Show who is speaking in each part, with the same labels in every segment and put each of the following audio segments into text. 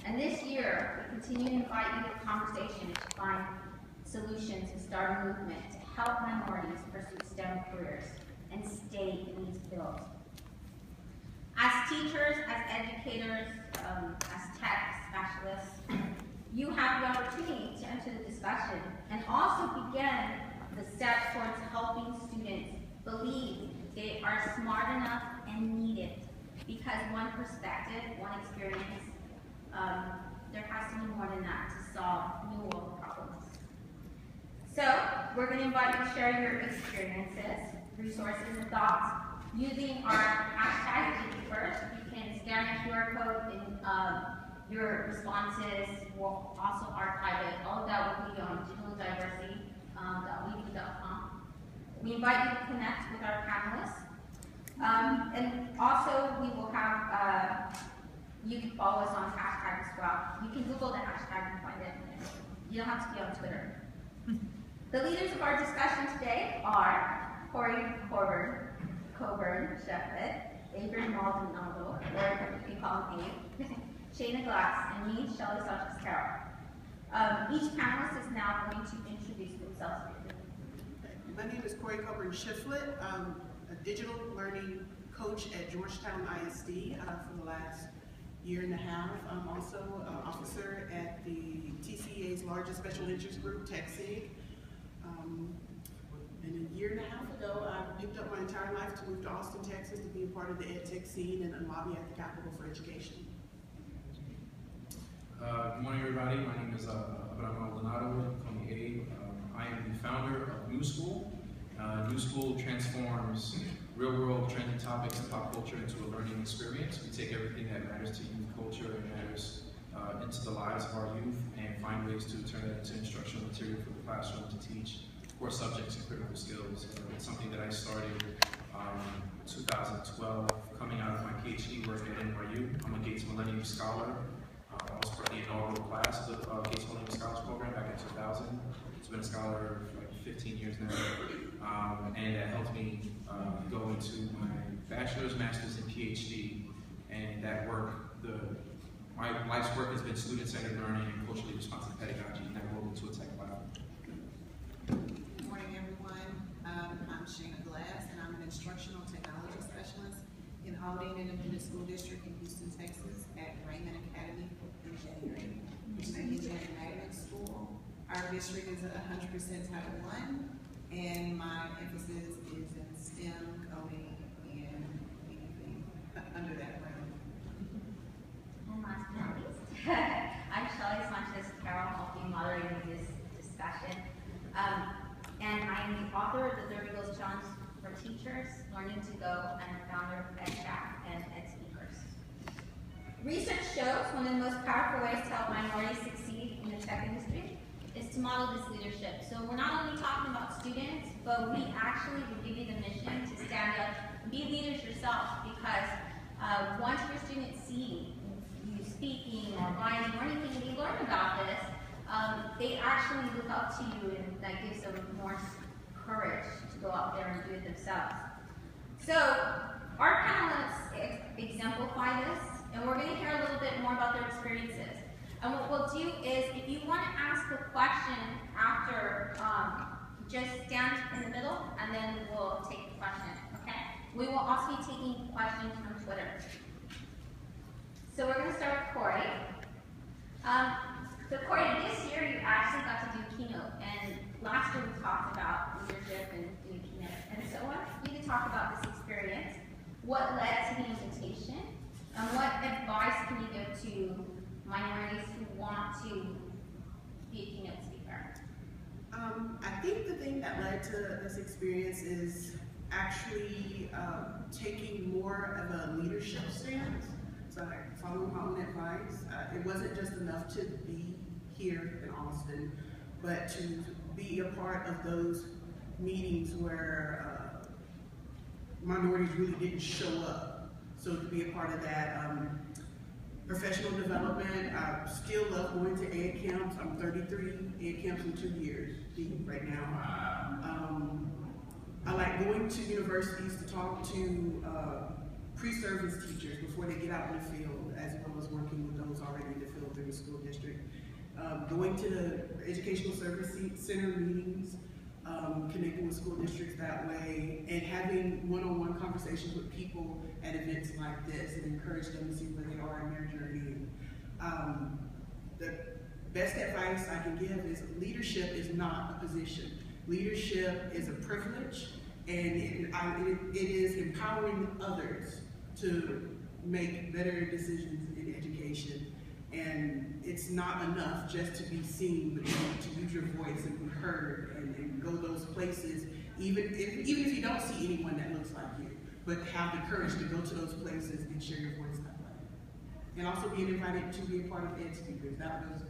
Speaker 1: And this year, we continue to invite you to conversation to find solutions and start a movement to help minorities pursue STEM careers and stay in these fields. As teachers, as educators, as tech specialists, you have the opportunity to enter the discussion and also begin the steps towards helping students believe they are smart enough and needed, because one perspective, one experience, there has to be more than that to solve new world problems. So, we're going to invite you to share your experiences, resources, and thoughts using our hashtag #first. You can scan a QR code and your responses will also archive it. All of that will be on digitaldiversity.weebly.com. We invite you to connect with our panelists. And also, we will have, you can follow us on hashtag as well. You can Google the hashtag and find it. You don't have to be on Twitter. The leaders of our discussion today are Corey Coburn-Shepard, Adrian Maldonado, or you can call him Abe, Shayna Glass, and me, Shelly Sanchez-Carroll. Each panelist is now going to introduce themselves.
Speaker 2: My name is Corey Coburn-Shiflett. I'm a digital learning coach at Georgetown ISD for the last year and a half. I'm also an officer at the TCEA's largest special interest group, TechSig. And a year and a half ago, I picked up my entire life to move to Austin, Texas to be a part of the EdTech scene and lobby at the Capitol for Education.
Speaker 3: Good morning, everybody. My name is Adrian Maldonado. Call me Abe. I am the founder of New School. New School transforms real-world trending topics and pop culture into a learning experience. We take everything that matters to youth culture and matters into the lives of our youth and find ways to turn it into instructional material for the classroom to teach core subjects and critical skills. It's something that I started in 2012, coming out of my PhD work at NYU. I'm a Gates Millennium Scholar. I was part of the inaugural class of the Gates Millennium Scholars Program back in 2000. It's been a scholar for like 15 years now, and that helped me go into my bachelor's, master's, and PhD. And that work, my life's work has been student-centered learning and culturally responsive pedagogy, and that rolled into a tech lab.
Speaker 4: Good morning, everyone. I'm Shayna Glass, and I'm an instructional technology specialist in Aldine Independent School District in Houston, Texas, at Raymond Academy for Engineering, which is an engineering magnet school. Our district is 100% Title I, and my emphasis is in STEM, coding, and anything under that realm.
Speaker 1: And last but not least, I'm Shelly Sanchez-Carroll, I'll be moderating this discussion. And I am the author of the 30 Goals Challenge for Teachers, Learning to Go, and the founder of EdChat and EdSpeakers. Research shows one of the most powerful ways to help minorities succeed in the tech industry is to model this leadership. So we're not only talking about students, but we actually will give you the mission to stand up and be leaders yourself, because once your students see you speaking or writing or anything, they learn about this, they actually look up to you, and that gives them more courage to go out there and do it themselves. So our panelists exemplify this, and we're going to hear a little bit more about their experiences. And what we'll do is, if you want to ask a question after, just stand in the middle, and then we'll take the question, okay? We will also be taking questions from Twitter. So we're going to start with Corey. So Corey, this year you actually got to do keynote, and last year we talked about leadership and doing keynote. And so I want you to talk about this experience, what led to the invitation, and what advice can you give to minorities who want to be a keynote speaker?
Speaker 2: I think the thing that led to this experience is actually taking more of a leadership stance. So I followed my own advice. It wasn't just enough to be here in Austin, but to be a part of those meetings where minorities really didn't show up. So to be a part of that, professional development, I still love going to ed camps. I'm 33 ed camps in 2 years right now. I like going to universities to talk to pre-service teachers before they get out in the field, as well as working with those already in the field through the school district. Going to the educational service center meetings, connecting with school districts that way, and having one-on-one conversations with people at events like this and encourage them to see where they are in their journey. The best advice I can give is leadership is not a position. Leadership is a privilege, and it is empowering others to make better decisions in education. And it's not enough just to be seen, but you need to use your voice and be heard and go those places, even if you don't see anyone that looks like you, but have the courage to go to those places and share your voice that way. And also being invited to be a part of Ed Speakers. That was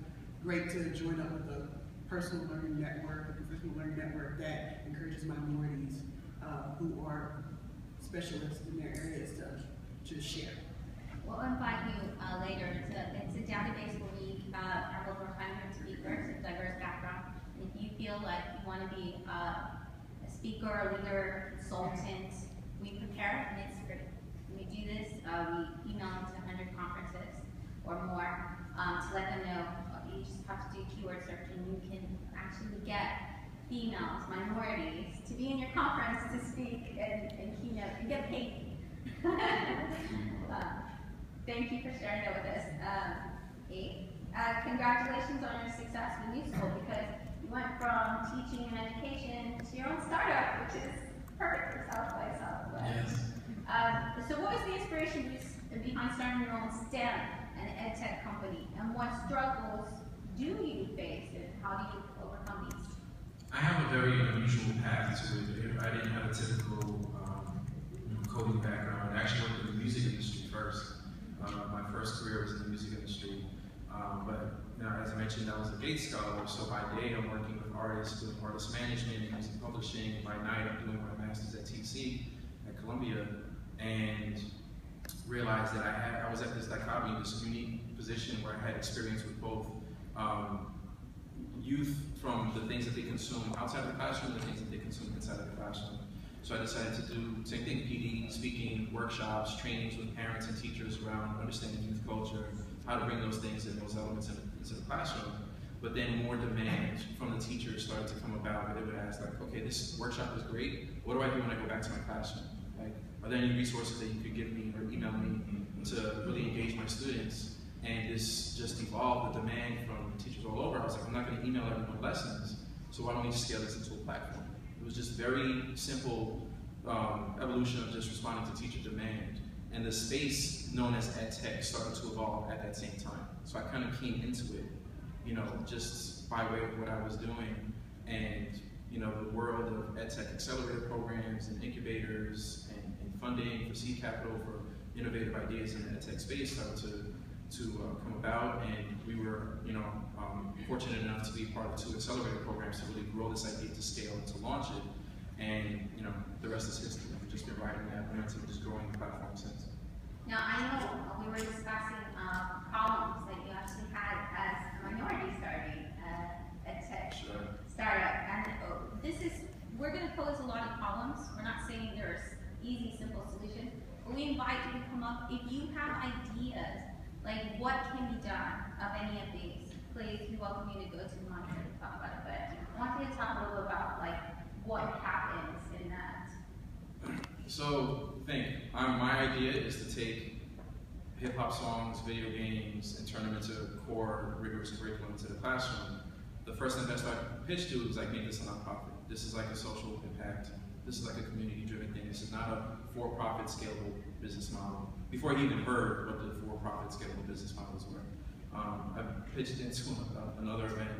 Speaker 2: great to join up with a personal learning network, a professional learning network that encourages minorities who are specialists in their areas to share.
Speaker 1: We'll invite you later. It's a database where we have over 100 speakers of diverse backgrounds. And if you feel like you want to be a speaker, a leader, consultant, we prepare, and it's great. When we do this, we email them to 100 conferences or more to let them know. You just have to do keyword search, and you can actually get females, minorities, to be in your conference to speak and keynote and get paid. Thank you for sharing that with us. Congratulations on your success with New School, because you went from teaching and education to your own startup, which is perfect for South by Southwest. Yes. So what was the inspiration behind starting your own STEM and ed tech company, and what struggles do you face, and how do you overcome these?
Speaker 3: I have a very unusual path to it. I didn't have a typical coding background. I actually worked in the music industry first. My first career was in the music industry. But as I mentioned, I was a Gates Scholar, so by day I'm working with artists, doing artist management and music publishing, and by night I'm doing my master's at TC at Columbia, and realized that I was at this dichotomy, this unique position where I had experience with both youth from the things that they consume outside of the classroom and the things that they consume inside of the classroom. So I decided to do same thing, PD, speaking, workshops, trainings with parents and teachers around understanding youth culture, how to bring those things and those elements into the classroom. But then more demand from the teachers started to come about, where they would ask, like, okay, this workshop is great, what do I do when I go back to my classroom? Like, are there any resources that you could give me or email me to really engage my students? And this just evolved, the demand from teachers all over. I was like, I'm not going to email everyone lessons, so why don't we just scale this into a platform? It was just very simple evolution of just responding to teacher demand. And the space known as EdTech started to evolve at that same time. So I kind of came into it, just by way of what I was doing. And, the world of EdTech accelerator programs and incubators and funding for seed capital for innovative ideas in the EdTech space started to come about. And we were, fortunate enough to be part of 2 accelerator programs to really grow this idea to scale and to launch it. And, the rest is history. We've just been riding that momentum, just growing the platform since.
Speaker 1: Now, I know we were discussing problems that you actually had as a minority starting a tech startup. And we're going to pose a lot of problems. We're not saying there's easy, simple solutions, but we invite you to come up. If you have ideas, like what can be done of any of these, please, we welcome you to go to Monica to talk about it. But I want you to talk a little bit about what happens in that.
Speaker 3: So, my idea is to take hip-hop songs, video games, and turn them into core, rigorous curriculum into the classroom. The first investor I pitched to was make this a nonprofit. This is like a social impact. This is like a community-driven thing. This is not a for-profit scalable business model. Before I even heard what the for-profit scalable business models were, I pitched into another event,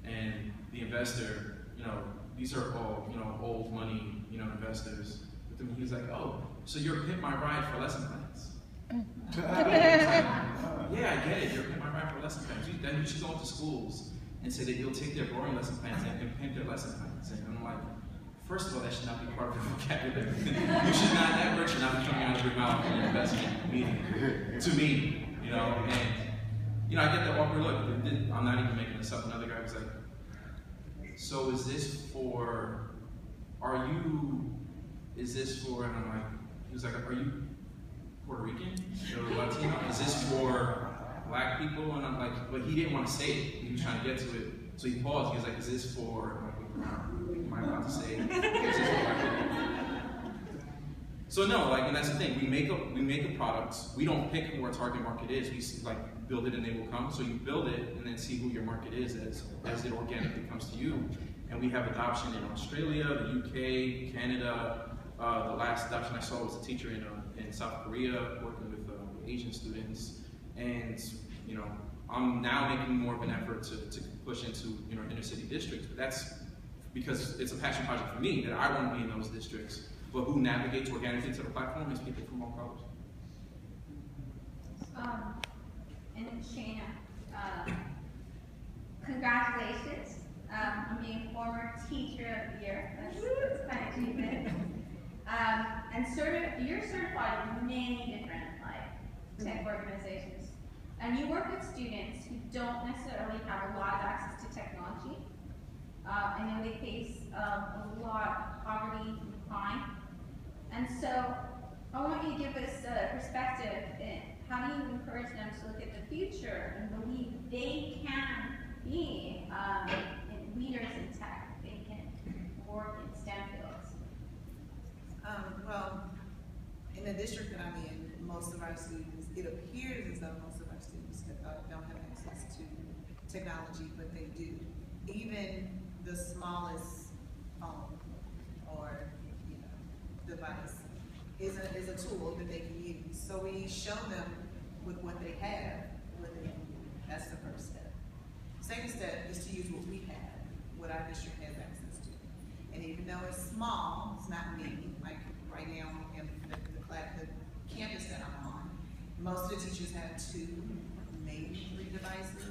Speaker 3: and the investor, these are all, old money, investors. But then he was like, oh, so you're Pimp My Ride for lesson plans. Yeah, I get it. You're Pimp My Ride for lesson plans. Then you should go into schools and say that you'll take their boring lesson plans and pimp their lesson plans. And I'm like, first of all, that should not be part of your vocabulary. You should not, that word should not be coming out of your mouth in an investment meeting. To me, and, I get the awkward look. I'm not even making this up. Another guy was like, so is this for, and I'm like, he was like, are you Puerto Rican or Latino? Is this for black people, and I'm like, but he didn't want to say it. He was trying to get to it, so he paused. He was like, is this for? Am I about to say? Is this for black people? So no, like, and that's the thing. We make a product. We don't pick who our target market is. We see, like, build it and they will come. So you build it and then see who your market is as it organically comes to you. And we have adoption in Australia, the UK, Canada. The last adoption I saw was a teacher in South Korea working with Asian students. And you know, I'm now making more of an effort to push into inner city districts. But that's because it's a passion project for me that I want to be in those districts. But who navigates organically to the platform is people from all colors.
Speaker 1: And Shayna, congratulations on being former Teacher of the Year. That's quite an achievement. And you're certified in many different tech organizations. And you work with students who don't necessarily have a lot of access to technology. I know they face a lot of poverty and crime. And so I want you to give us a perspective in how do you encourage them to look at the future and believe they can be leaders in tech, they can work in STEM fields?
Speaker 4: Well, in the district that I'm in, most of our students, it appears as though most of our students don't have access to technology, but they do. Even the smallest phone or device is a tool that they can use. So we show them with what they have, what they can do. That's the first step. Second step is to use what we have, what our district has access to. And even though it's small, it's not many. Like right now in the campus that I'm on, most of the teachers have 2, maybe 3 devices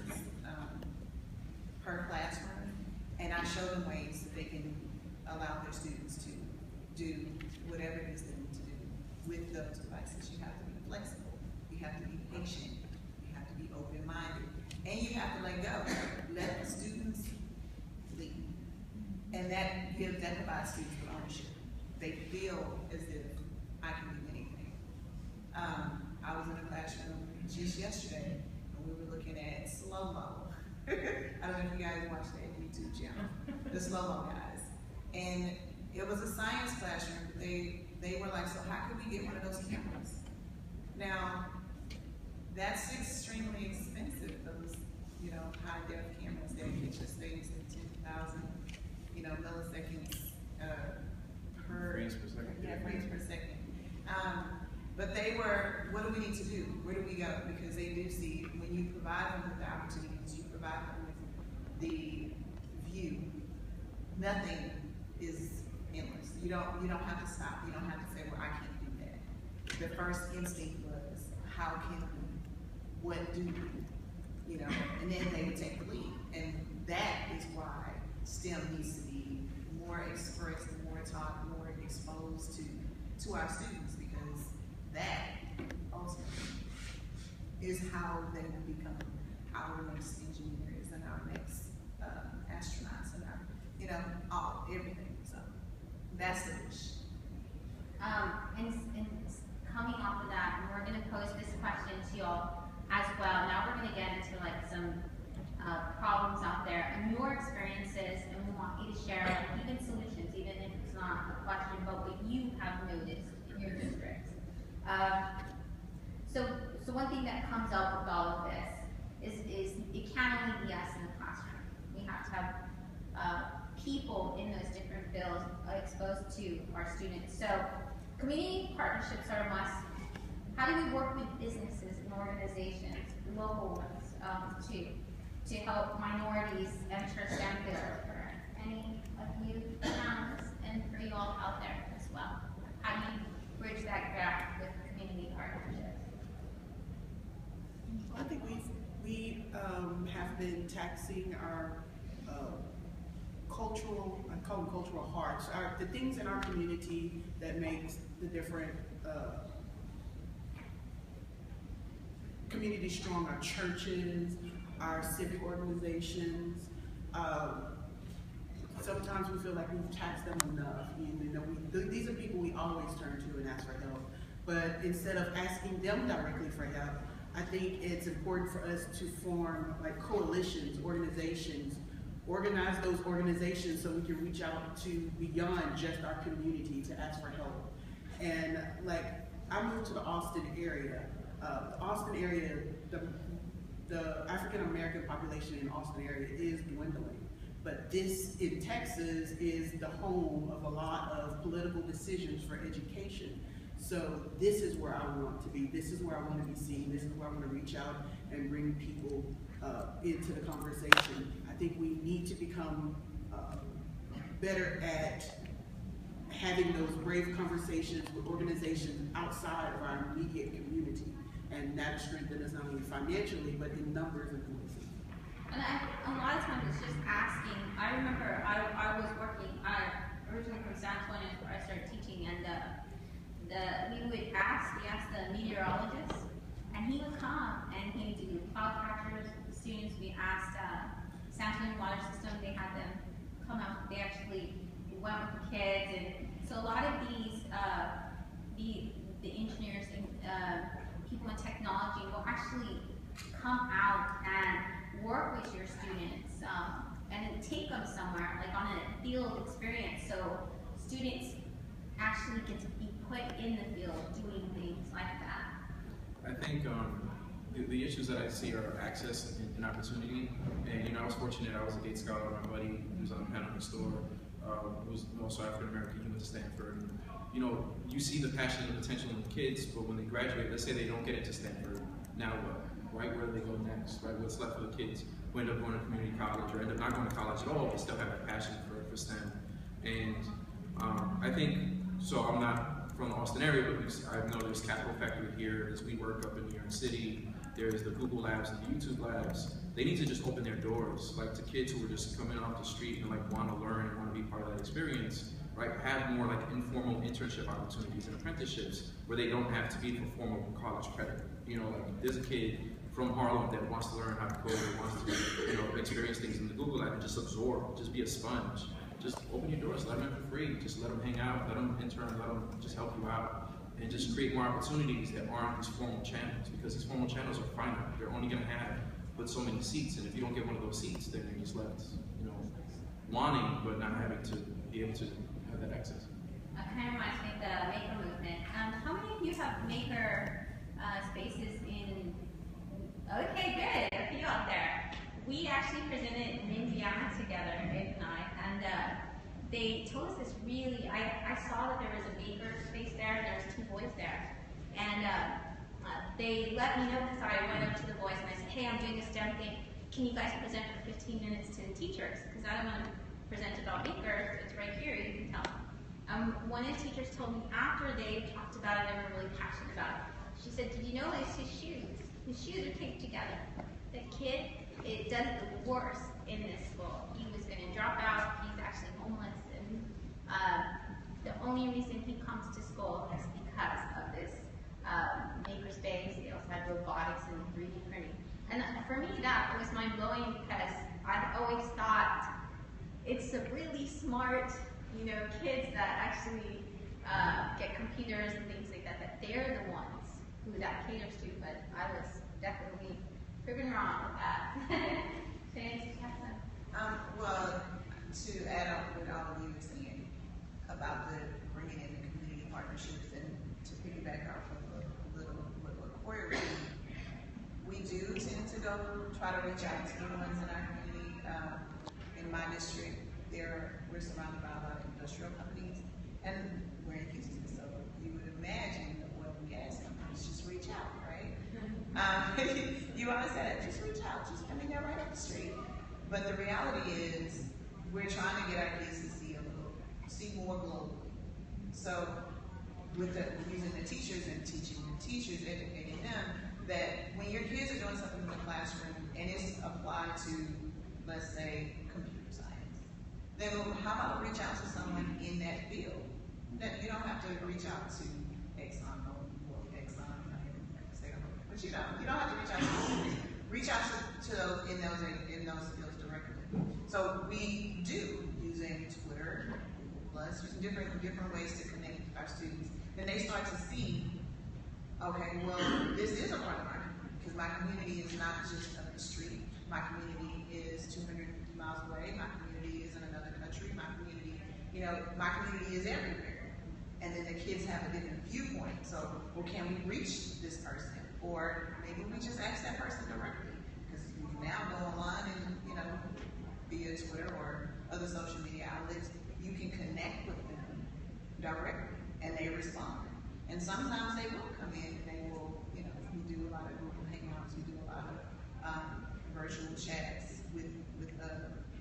Speaker 4: per classroom. And I show them ways that they can allow their students to do whatever it is they need to do with those devices. You have to be flexible, you have to be patient, you have to be open-minded, and you have to let go. Let the students lead. And that provides students with ownership. They feel as if I can do anything. I was in a classroom just yesterday, and we were looking at slow-mo. I don't know if you guys watch that YouTube channel, the slow-mo guys. And it was a science classroom. They were like, so how could we get one of those cameras? Now, that's extremely expensive, those, high-def cameras that get us things at 10,000, milliseconds
Speaker 3: frames per second.
Speaker 4: Yeah, frames per second. But they were, what do we need to do? Where do we go? Because they do see, when you provide them with the opportunities, you provide them with the view, nothing is endless. You don't have to stop. You don't have to say, well, I can't do that. The first instinct was, how can we? What do we? And then they would take the lead. And that is why STEM needs to be more expressed, more taught, more exposed to our students, because that ultimately is how they will become our next engineers and our next astronauts and our, everything. So that's the wish.
Speaker 1: And coming off of that, and we're going to pose this question to y'all as well. Now we're going to get into some problems out there and your experiences, and we want you to share even solutions, even if it's not a question, but what you have noticed in your district. So one thing that comes up with all of this is it can't only be us in the classroom. We have to have people in those different fields exposed to our students. So community partnerships are a must. How do we work with businesses and organizations, local ones, to help minorities enter STEM fields? For any of you panelists and for you all out there as well? How do you bridge that gap with community partnerships?
Speaker 2: I think we have been taxing our cultural, I call them cultural hearts, the things in our community that makes the different communities strong, our churches, our civic organizations. Sometimes we feel like we've taxed them enough. These are people we always turn to and ask for help. But instead of asking them directly for help, I think it's important for us to form like coalitions, organizations, organize those organizations so we can reach out to beyond just our community to ask for help. And like, I moved to the Austin area. The Austin area, the African American population in the Austin area is dwindling. But this in Texas is the home of a lot of political decisions for education. So this is where I want to be. This is where I want to be seen. This is where I want to reach out and bring people into the conversation. I think we need to become better at having those brave conversations with organizations outside of our immediate community. And that strengthens us not only financially, but in numbers and voices.
Speaker 1: And a lot of times it's just asking. I remember I was working, originally from San Antonio where I started teaching, and we asked the meteorologist, and he would come and he would do cloud captures with the students. We asked San Antonio Water System, they had them come out, they actually went with the kids, and so a lot of these, the engineers and people in technology will actually come out and work with your students and then take them somewhere, like on a field experience, so students actually get to be put in the field doing things like that.
Speaker 3: I think the issues that I see are access and opportunity. And I was fortunate. I was a Gate Scholar. My buddy, who was on the panel in the store, was also African American. He went to Stanford. And, you see the passion and the potential in the kids, but when they graduate, let's say they don't get into Stanford, now what? Right, where do they go next? Right, what's left for the kids who end up going to community college or end up not going to college at all, but still have that passion for STEM. And I think, so I'm not from the Austin area, but I know there's Capital Factory here, as we work up in New York City, there's the Google Labs and the YouTube Labs. They need to just open their doors, like to kids who are just coming off the street and like want to learn and want to be part of that experience, right? Have more like informal internship opportunities and apprenticeships where they don't have to be for formal college credit. Like there's a kid from Harlem that wants to learn how to code or wants to, experience things in the Google Lab and just absorb, just be a sponge. Just open your doors, let them in for free, just let them hang out, let them intern, let them just help you out, and just create more opportunities that aren't these formal channels, because these formal channels are finite. They're only going to have but so many seats, and if you don't get one of those seats, then you're just left, wanting but not having to be able to have that access.
Speaker 1: It kind of reminds me of the maker movement. How many of you have maker spaces in? Okay, good. A few out there. We actually presented in Indiana together, Dave and I, and they told us this really, I saw that there was a maker space there, and there was 2 boys there. And they let me know because I went up to the boys and I said, hey, I'm doing this STEM thing. Can you guys present for 15 minutes to the teachers? Because I don't want to present about makers, it's right here, you can tell. One of the teachers told me after they talked about it, they were really passionate about it. She said, did you notice his shoes? His shoes are taped together. The kid, it does the worst in this school. He was going to drop out. He's actually homeless, and the only reason he comes to school is because of this makerspace. They also had robotics and 3D printing. And for me, that was mind blowing because I've always thought it's the really smart, kids that actually get computers and things like that. That they're the ones who that caters to. But I was definitely proven wrong with that.
Speaker 4: Well, to add on what all of you were saying about the bringing in the community partnerships and to piggyback off of what Corey was saying, we do tend to go try to reach out to the ones in our community. In my district, we're surrounded by a lot of industrial companies, and we're in Houston, so you would imagine the oil and gas companies just reach out, right? You always said, just reach out, just they're right up the street. But the reality is, we're trying to get our kids to see more globally. So, with using the teachers and teaching the teachers, educating them, that when your kids are doing something in the classroom and it's applied to, let's say, computer science, then how about reach out to someone in that field? That you don't have to reach out to Exxon, but you don't have to reach out to those in those fields directly. So we do using Twitter, Plus, using different ways to connect with our students. Then they start to see, okay, well, this is a part of our, because my community is not just up the street. My community is 250 miles away. My community is in another country. My community, my community is everywhere. And then the kids have a different viewpoint. So, well, can we reach this person? Or maybe we just ask that person directly. Because you can now go online and, via Twitter or other social media outlets, you can connect with them directly and they respond. And sometimes they will come in and they will, we do a lot of Google Hangouts, we do a lot of virtual chats with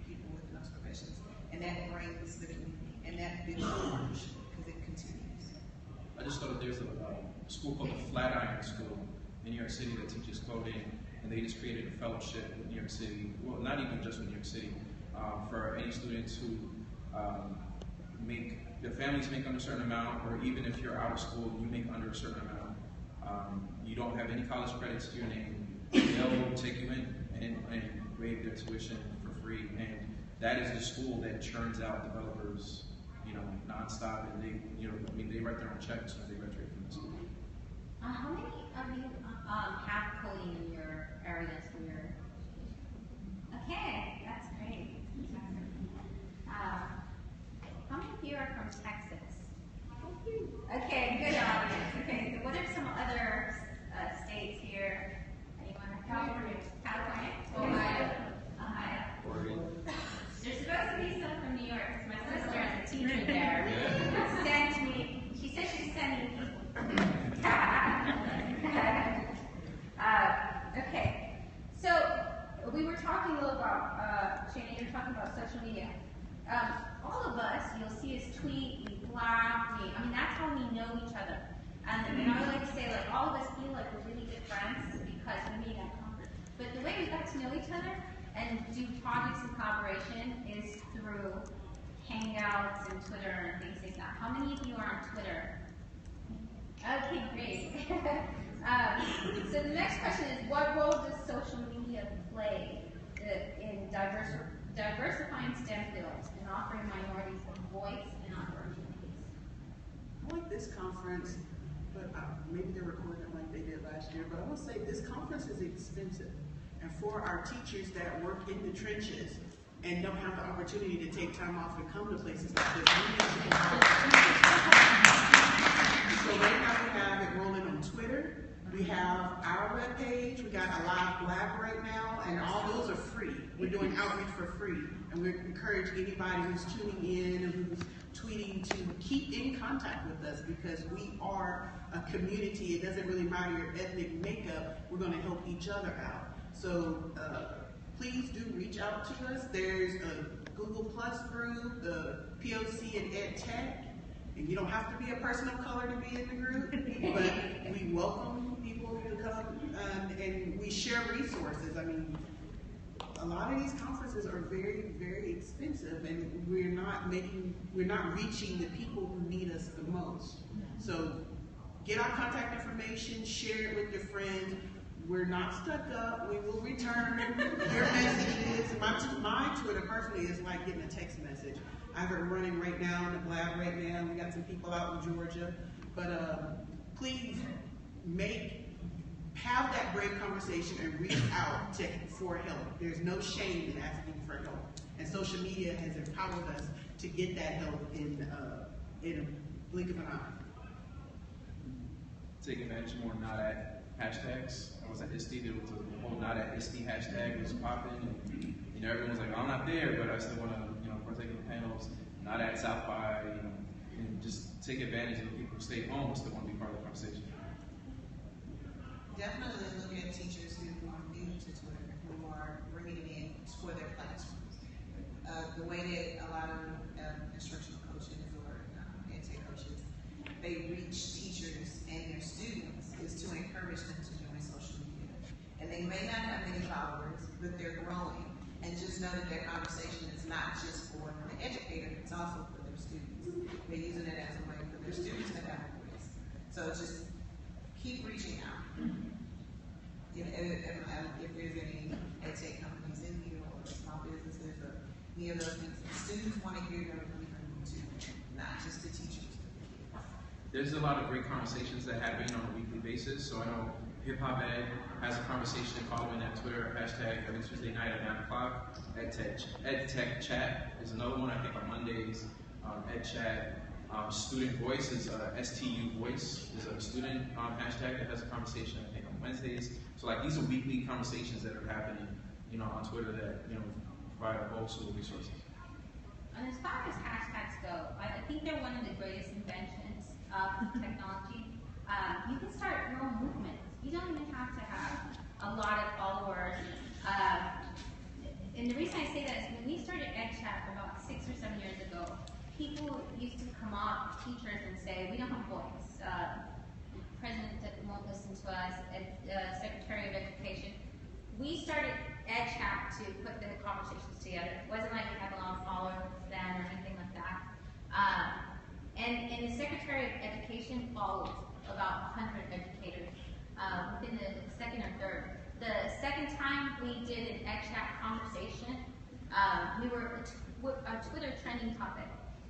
Speaker 4: people with those professions. And that brings the community and that builds the partnership because it continues.
Speaker 3: I just thought that there's a school called the Flatiron School in New York City that teaches coding, and they just created a fellowship with New York City, well, not even just with New York City, for any students who their families make under a certain amount, or even if you're out of school, you make under a certain amount. You don't have any college credits to your name, they'll take you in and waive their tuition for free. And that is the school that churns out developers, nonstop, and they write their own checks when they graduate from the school.
Speaker 1: How many of you have coding in your areas for your education? Okay, that's great. How many of you are from Texas? Okay, good audience. Okay, so what are some other states here? Anyone? California. Ohio.
Speaker 3: Oregon.
Speaker 1: There's supposed to be some from New York, because my sister is a teacher there. She said she's sending people. Okay, so we were talking a little about, Shana, you were talking about social media. All of us, you'll see us tweet, we blog, that's how we know each other. And I would like to say, all of us feel like we're really good friends because we meet at conference. But the way we got to know each other and do projects in collaboration is through Hangouts and Twitter and things like that. How many of you are on Twitter? Okay, great. So the next question is, what role does social media play in diversifying STEM fields and offering minorities a voice and opportunities?
Speaker 2: I like this conference, but maybe they're recording it like they did last year, but I will say this conference is expensive. And for our teachers that work in the trenches and don't have the opportunity to take time off and come to places like this, we need to provide opportunities. So right now we have it rolling on Twitter. We have our webpage. We got a live blab right now, and all those are free. We're doing outreach for free, and we encourage anybody who's tuning in and who's tweeting to keep in contact with us because we are a community. It doesn't really matter your ethnic makeup. We're going to help each other out. So please do reach out to us. There's a Google Plus group, the POC and Ed Tech, and you don't have to be a person of color to be in the group, but we welcome people to come and we share resources. A lot of these conferences are very, very expensive, and we're not reaching the people who need us the most. So get our contact information, share it with your friends. We're not stuck up. We will return your messages. My Twitter personally is like getting a text message. I have it running right now in the lab right now. We got some people out in Georgia. But please have that great conversation and reach out for help. There's no shame in asking for help. And social media has empowered us to get that help in a blink of an eye.
Speaker 3: Take advantage more not at hashtags. I was at ISTE, there was a whole not at ISTE hashtag, it was popping, and everyone was like, I'm not there, but I still want to partake in the panels, not at South by, and just take advantage of the people who stay home and still want to be part of the conversation.
Speaker 4: Definitely look at teachers who are new to Twitter, who are bringing it in for their classrooms. The way that a lot of instructional coaches or ed-tech coaches, they reach teachers and their students is to encourage them to join social media. And they may not have many followers, but they're growing. And just know that their conversation is not just for the educator, it's also for their students. They're using it as a way for their students to have a voice. So just keep reaching out. If there's any ed-tech companies in here or small businesses or any of those things, students want to hear them from you too, not just the teachers.
Speaker 3: There's a lot of great conversations that happen on a weekly basis. So I know Hip Hop Ed has a conversation conversation following that Twitter hashtag every Tuesday night at 9 o'clock. EdTech Chat is another one, I think on Mondays. EdChat. Student Voice is STU Voice is a student hashtag that has a conversation, I think, on Wednesdays. So like these are weekly conversations that are happening, you know, on Twitter that, you know, provide a whole slew of resources.
Speaker 1: And as far as hashtags go, I think they're one of the greatest inventions of technology. You can start your own movements. You don't even have to have a lot of followers. And the reason I say that is when we started EdChat about 6 or 7 years ago, people used to come up, teachers, and say, we don't have a voice. The president won't listen to us, Secretary of Education. We started EdChat to put the conversations together. It wasn't like we had a lot of followers then or anything like that. And the Secretary of Education followed about 100 educators within the second or third. The second time we did an EdChat conversation, we were a Twitter trending topic.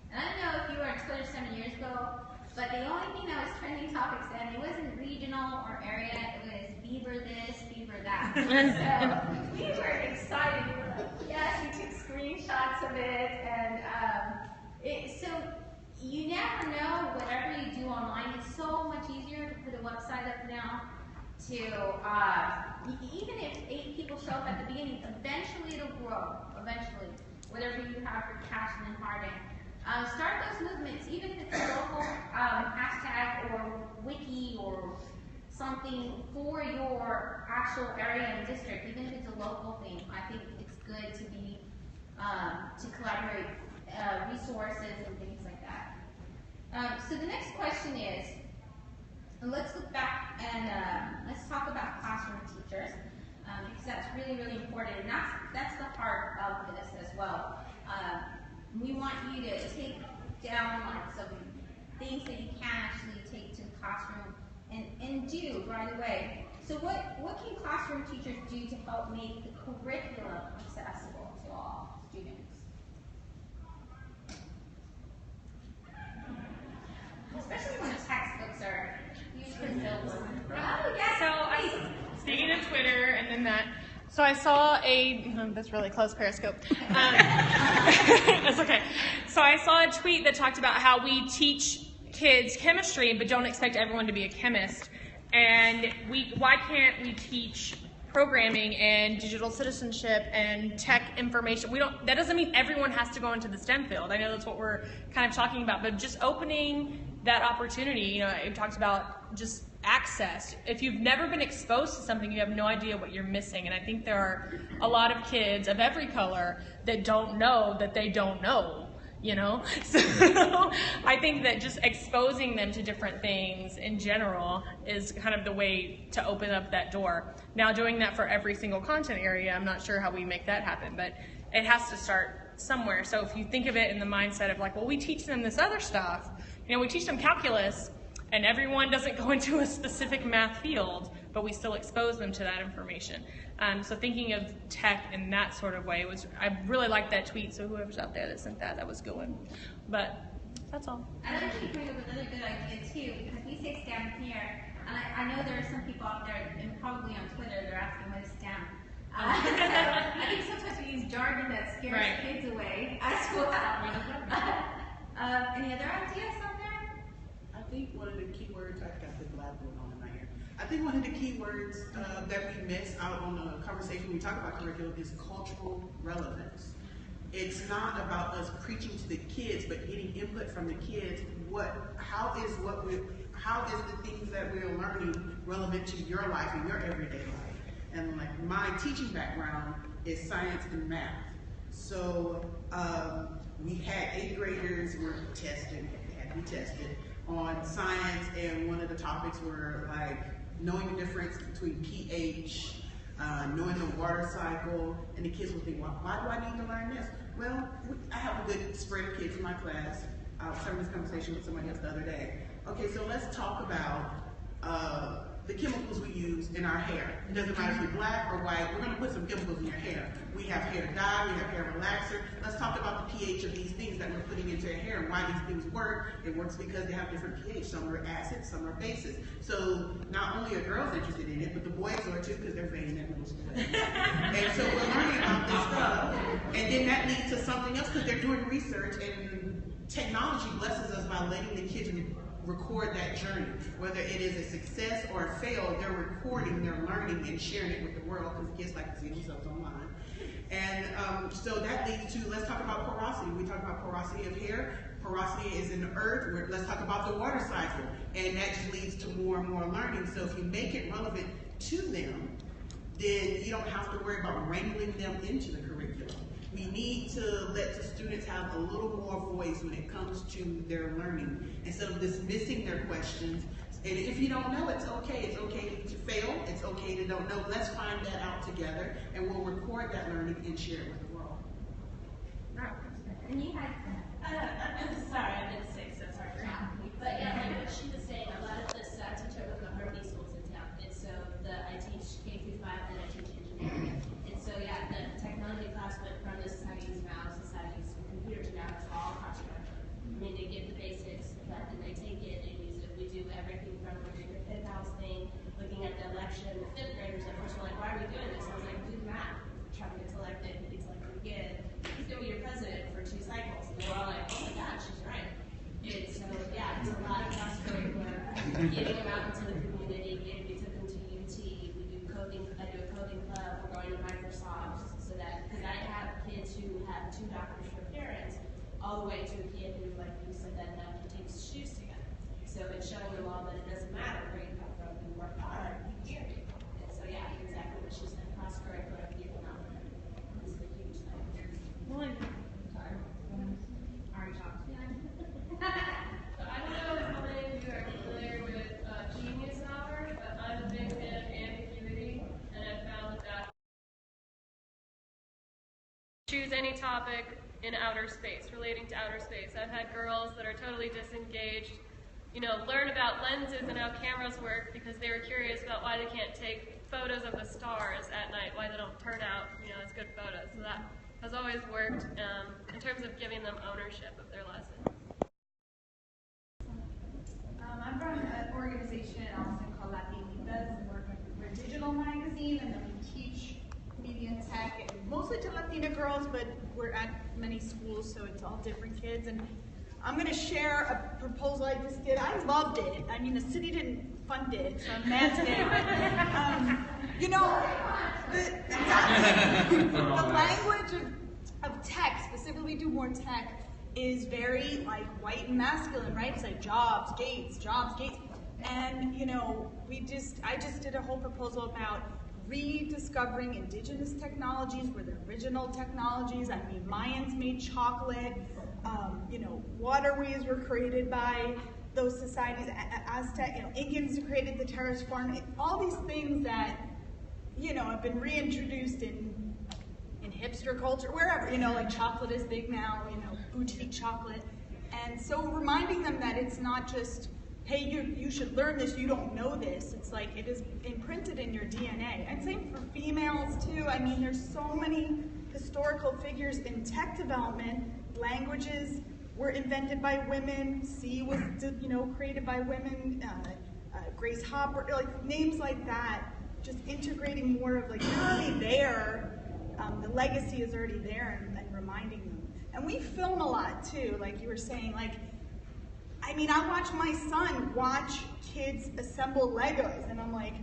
Speaker 1: And I don't know if you were on Twitter 7 years ago, but the only thing that was trending topics then, it wasn't regional or area, it was Beaver this, Beaver that. So we were excited. We were like, yes, we took screenshots of it. And so you never know, whatever you do online, it's so much easier to put a website up now to, even if 8 people show up at the beginning, eventually it'll grow, eventually, whatever you have for passion and heart in. Start those movements, even if it's a local hashtag or wiki or something for your actual area and district, even if it's a local thing. I think it's good to be, to collaborate resources and things like that. So the next question is, let's look back and let's talk about classroom teachers, because that's really, really important, and that's the heart of this as well. We want you to take down like some things that you can actually take to the classroom and do right away. So what can classroom teachers do to help make the curriculum accessible to all students? Especially when the textbooks are usually filled with. Oh, yes.
Speaker 5: So I, speaking of Twitter and then that, so I saw that's really close, Periscope. That's okay. So I saw a tweet that talked about how we teach kids chemistry but don't expect everyone to be a chemist. And why can't we teach programming and digital citizenship and tech information? That doesn't mean everyone has to go into the STEM field. I know that's what we're kind of talking about, but just opening that opportunity, you know, it talks about just access. If you've never been exposed to something, you have no idea what you're missing. And I think there are a lot of kids of every color that don't know that they don't know, you know? So I think that just exposing them to different things in general is kind of the way to open up that door. Now, doing that for every single content area, I'm not sure how we make that happen, but it has to start somewhere. So if you think of it in the mindset of like, well, we teach them this other stuff, you know, we teach them calculus, and everyone doesn't go into a specific math field, but we still expose them to that information. So thinking of tech in that sort of way I really liked that tweet, so whoever's out there that sent that was good one. But that's all.
Speaker 1: I think you bring up another good idea too, because we say STEM here, and I know there are some people out there, and probably on Twitter, they're asking what is STEM. I think sometimes we use jargon that scares kids away as well. Any other ideas out there?
Speaker 2: I think one of the key words, I've got the blackboard on in my ear. I think one of the key words that we miss out on the conversation when we talk about curriculum is cultural relevance. It's not about us preaching to the kids, but getting input from the kids. How is the things that we're learning relevant to your life and your everyday life? And like my teaching background is science and math. So we had 8th graders were tested, had to be tested on science, and one of the topics were like knowing the difference between pH, knowing the water cycle, and the kids would think, well, why do I need to learn this? Well, I have a good spread of kids in my class. I was having this conversation with somebody else the other day. Okay, so let's talk about the chemicals we use in our hair. It doesn't matter if you're black or white, we're gonna put some chemicals in your hair. We have hair dye, we have hair relaxer. Let's talk about the pH of these things that we're putting into your hair and why these things work. It works because they have different pH. Some are acids, some are bases. So not only are girls interested in it, but the boys are too because they're vain at middle school. And so we're learning about this stuff. And then that leads to something else because they're doing research, and technology blesses us by letting the kids record that journey. Whether it is a success or a fail, they're recording their learning and sharing it with the world because kids like to see themselves online. And so that leads to, let's talk about porosity. We talk about porosity of hair. Porosity is in the earth. Let's talk about the water cycle. And that just leads to more and more learning. So if you make it relevant to them, then you don't have to worry about wrangling them into the curriculum. We need to let the students have a little more voice when it comes to their learning, instead of dismissing their questions. And if you don't know, it's okay. It's okay to fail. It's okay to don't know. Let's find that out together, and we'll record that learning and share it with the world.
Speaker 1: And you had,
Speaker 6: I'm sorry, I've been sick, so sorry for me. But yeah, like what she was saying, a lot of the stats I took from Harmony schools in town. And so I teach K through 5 and I teach engineering. And so yeah, the technology class went from the society's now society's computers now it's all across the country. I mean, they give the basics, but then they take it and use it. We do everything from looking at the fifth house thing, looking at the election. The fifth graders at first were like, why are we doing this? I was like, do the math. Trump gets elected, he gets elected again. He's gonna be your president for 2 cycles. And they're all like, oh my God, she's right. And so yeah, it's a lot of cross-curricular, getting them out into the community. We took them to UT. We do coding. I do a coding club. We're going to Microsoft so that because I have kids who have 2 doctors for parents, all the way to a kid who, like you said, that now takes shoes together. So it's showing them all that it doesn't matter where you come from. You work hard, you can. And so yeah, exactly what she said. Cross-curricular, getting out there is a huge thing.
Speaker 5: Well,
Speaker 1: sorry, already talked.
Speaker 7: So I don't know how many of you are familiar with Genius Hour, but I'm a big fan of ambiguity, and I found that choose any topic in outer space, relating to outer space. I've had girls that are totally disengaged, learn about lenses and how cameras work because they were curious about why they can't take photos of the stars at night, why they don't turn out, as good photos. So that has always worked in terms of giving them ownership of their lesson.
Speaker 8: I'm from an organization in Austin called Latinitas. We're a digital magazine, and then we teach media and tech, and mostly to Latina girls, but we're at many schools, so it's all different kids. And I'm going to share a proposal I just did. I loved it. I mean, the city didn't fund it, so I'm mad today. The language of tech, specifically do more tech, is very like white and masculine, right? It's like jobs, gates. And I just did a whole proposal about rediscovering indigenous technologies were the original technologies. I mean, Mayans made chocolate, waterways were created by those societies, Aztec, Incans created the terrace farm, all these things that, have been reintroduced in hipster culture, wherever, like chocolate is big now, boutique chocolate. And so reminding them that it's not just, hey, you should learn this, you don't know this. It's like it is imprinted in your DNA. And same for females too. I mean, there's so many historical figures in tech development. Languages were invented by women. C was, created by women. Grace Hopper, like names like that. Just integrating more of like, you're already there. The legacy is already there, and reminding them. And we film a lot too, like you were saying. I watch my son watch kids assemble Legos, and I'm like,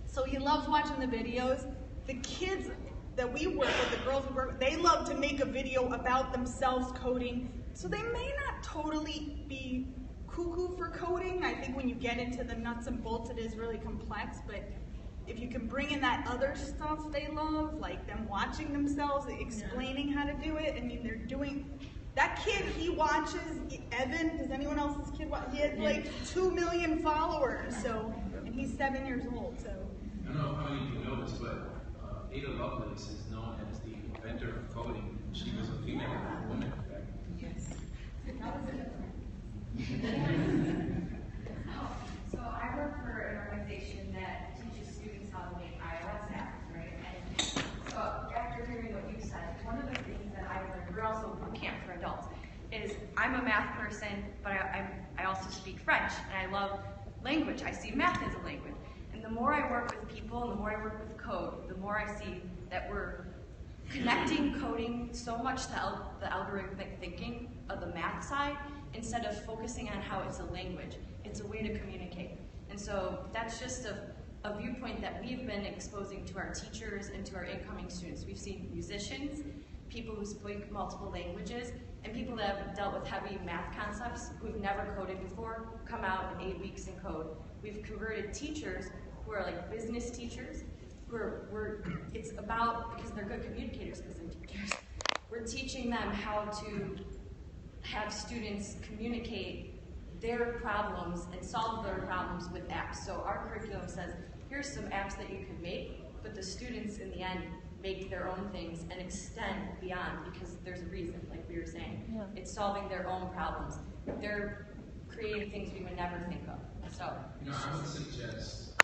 Speaker 8: so he loves watching the videos. The kids that we work with, the girls we work with, they love to make a video about themselves coding. So they may not totally be cuckoo for coding. I think when you get into the nuts and bolts, it is really complex, but if you can bring in that other stuff they love, like them watching themselves, explaining how to do it. I mean, they're doing, that kid, he watches, Evan, does anyone else's kid watch? He has like 2 million followers, so, and he's 7 years old, so.
Speaker 3: I don't know how many of you know this, but Ada Lovelace is known as the inventor of coding. She was a female, a woman, in fact.
Speaker 4: Yes.
Speaker 9: So I work for an organization I'm a math person, but I also speak French, and I love language. I see math as a language. And the more I work with people, and the more I work with code, the more I see that we're connecting coding so much to the algorithmic thinking of the math side, instead of focusing on how it's a language. It's a way to communicate. And so that's just a viewpoint that we've been exposing to our teachers and to our incoming students. We've seen musicians, people who speak multiple languages, and people that have dealt with heavy math concepts who've never coded before come out in 8 weeks and code. We've converted teachers who are like business teachers, it's about, because they're good communicators because they're teachers, we're teaching them how to have students communicate their problems and solve their problems with apps. So our curriculum says, here's some apps that you can make, but the students in the end make their own things and extend beyond, because there's a reason, like we were saying. Yeah. It's solving their own problems. They're creating things we would never think of. So,
Speaker 3: I would suggest,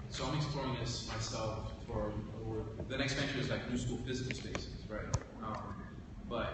Speaker 3: so I'm exploring this myself for the next venture is like new school physical spaces, right?